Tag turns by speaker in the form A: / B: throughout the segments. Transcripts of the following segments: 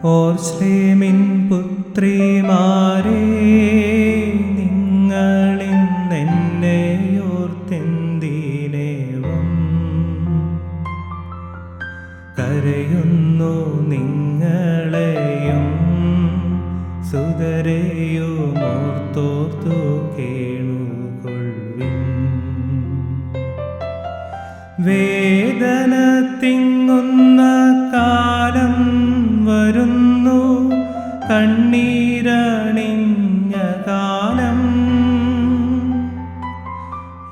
A: ഓർശ്ലേമിൻ പുത്രിമാരേ, നിങ്ങളിന്നെയോർത്തെന്തിനേവം കരയുന്നു? നിങ്ങളെയും സുതരെയും ഓർത്തോർത്തു കേണുകൊള്ളുവിൻ. വേദന തിങ്ങുന്ന കാലം വരുന്നു, കണ്ണീരണിഞ്ഞ കാലം.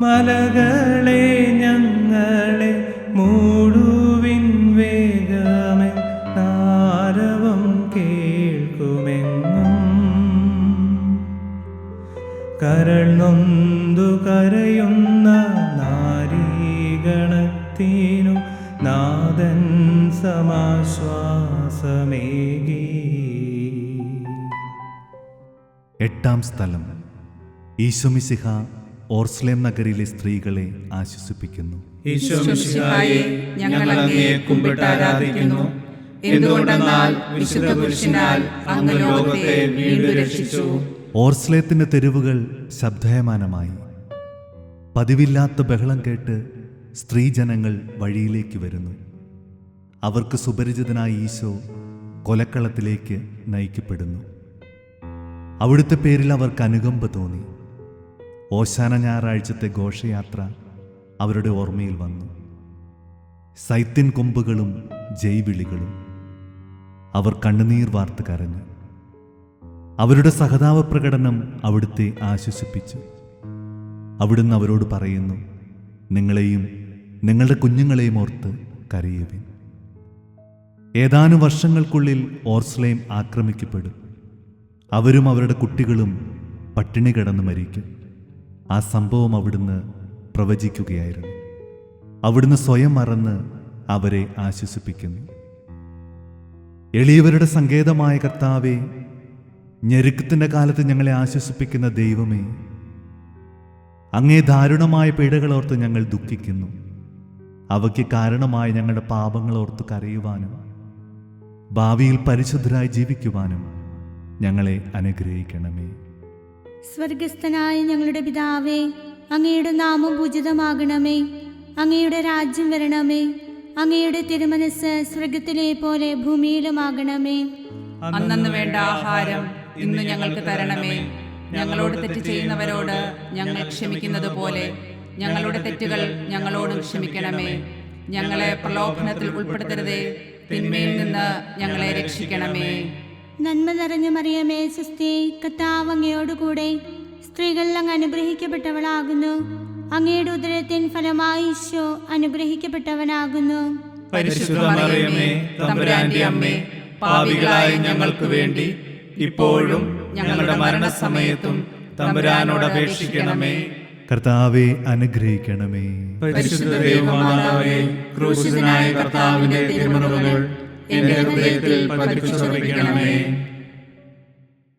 A: മലകളെ ഞങ്ങളെ മൂടുവിൻ, വേഗമേ താരവം കേൾക്കുമെന്നും. കരൾ നൊന്തു കരയുന്ന നാരീഗണത്തിനു നാഥൻ സമാശ്വാസമേകി.
B: എട്ടാം സ്ഥലം. ഈശോമിശിഹ ഓർസ്ലേം നഗരിലെ സ്ത്രീകളെ ആശ്വസിപ്പിക്കുന്നു.
C: ഈശോമിശിഹായെ, ഞങ്ങൾ അങ്ങയെ കുമ്പിട്ട് ആരാധിക്കുന്നു. എന്തുകൊണ്ടെന്നാൽ വിശുദ്ധ പുരുഷനാൽ അങ്ങ് ലോകത്തെ വീണ്ടും രക്ഷിച്ചു.
B: ഓർസ്ലേത്തിന്റെ തെരുവുകൾ ശബ്ദയമാനമായി. പതിവില്ലാത്ത ബഹളം കേട്ട് സ്ത്രീജനങ്ങൾ വഴിയിലേക്ക് വരുന്നു. അവർക്ക് സുപരിചിതനായ ഈശോ കൊലക്കളത്തിലേക്ക് നയിക്കപ്പെടുന്നു. അവിടുത്തെ പേരിൽ അവർക്ക് അനുകമ്പ തോന്നി. ഓശാന ഞായറാഴ്ചത്തെ ഘോഷയാത്ര അവരുടെ ഓർമ്മയിൽ വന്നു. സൈത്തിൻ കൊമ്പുകളും ജയ്വിളികളും. അവർ കണ്ണുനീർ വാർത്ത് കരഞ്ഞു. അവരുടെ സഹതാപ പ്രകടനം അവിടുത്തെ ആശ്വസിപ്പിച്ചു. അവിടുന്ന് അവരോട് പറയുന്നു, നിങ്ങളെയും നിങ്ങളുടെ കുഞ്ഞുങ്ങളെയും ഓർത്ത് കരയുവിൻ. ഏതാനും വർഷങ്ങൾക്കുള്ളിൽ ഓർസ്ലേം ആക്രമിക്കപ്പെടും. അവരും അവരുടെ കുട്ടികളും പട്ടിണി കിടന്ന് മരിക്കും. ആ സംഭവം അവിടുന്ന് പ്രവചിക്കുകയായിരുന്നു. അവിടുന്ന് സ്വയം മറന്ന് അവരെ ആശ്വസിപ്പിക്കുന്നു. എളിയവരുടെ സങ്കേതമായ കർത്താവേ, ഞെരുക്കത്തിൻ്റെ കാലത്ത് ഞങ്ങളെ ആശ്വസിപ്പിക്കുന്ന ദൈവമേ, അങ്ങേ ദാരുണമായ പീഡകളോർത്ത് ഞങ്ങൾ ദുഃഖിക്കുന്നു. അവയ്ക്ക് കാരണമായ ഞങ്ങളുടെ പാപങ്ങളോർത്ത് കരയുവാനും ഭാവിയിൽ പരിശുദ്ധരായി ജീവിക്കുവാനും ഞങ്ങളെ അനുഗ്രഹിക്കണമേ.
D: സ്വർഗസ്ഥനായ ഞങ്ങളുടെ പിതാവേ, അങ്ങയുടെ നാമം പൂജിതമാകണമേ. അങ്ങയുടെ രാജ്യം വരണമേ. അങ്ങയുടെ തിരുമനസ് സ്വർഗത്തിലെ പോലെ ഭൂമിയിലുമാകണമേ.
C: അന്നന്ന് വേണ്ട ആഹാരം ഇന്ന് ഞങ്ങൾക്ക് തരണമേ. ഞങ്ങളോട് തെറ്റ് ചെയ്യുന്നവരോട് ഞങ്ങൾ ക്ഷമിക്കുന്നത് പോലെ ഞങ്ങളുടെ തെറ്റുകൾ ഞങ്ങളോടും ക്ഷമിക്കണമേ. ഞങ്ങളെ പ്രലോഭനത്തിൽ ഉൾപ്പെടുത്തരുതേ, തിന്മയിൽ നിന്ന് ഞങ്ങളെ രക്ഷിക്കണമേ.
D: നന്മ നിറഞ്ഞ മറിയമേ, സ്വസ്തി, കർത്താവ് അങ്ങയോടുകൂടെ സ്ത്രീകൾ അങ്ങ് അനുഗ്രഹിക്കപ്പെട്ടവളാകുന്നു. അങ്ങയുടെ ഉദരത്തിൻ ഫലമായി ഈശോ അനുഗ്രഹിക്കപ്പെട്ടവനാകുന്നു.
C: പരിശുദ്ധ മറിയമേ, തമ്പുരാന്റെ അമ്മേ, പാപികളായ ഞങ്ങൾക്ക് വേണ്ടി ഇപ്പോഴും ഞങ്ങളുടെ മരണസമയത്തും തമ്പുരാനോട് അപേക്ഷിക്കണമേ.
B: കർത്താവെ അനുഗ്രഹിക്കണമേ.
C: പരിശുദ്ധ ദൈവമാതാവേ, ക്രൂശിതനായ കർത്താവിന്റെ തിരുമുറിവുകൾ എന്റെ ഹൃദയത്തിൽ പതിപ്പിച്ചുറപ്പിക്കണമേ.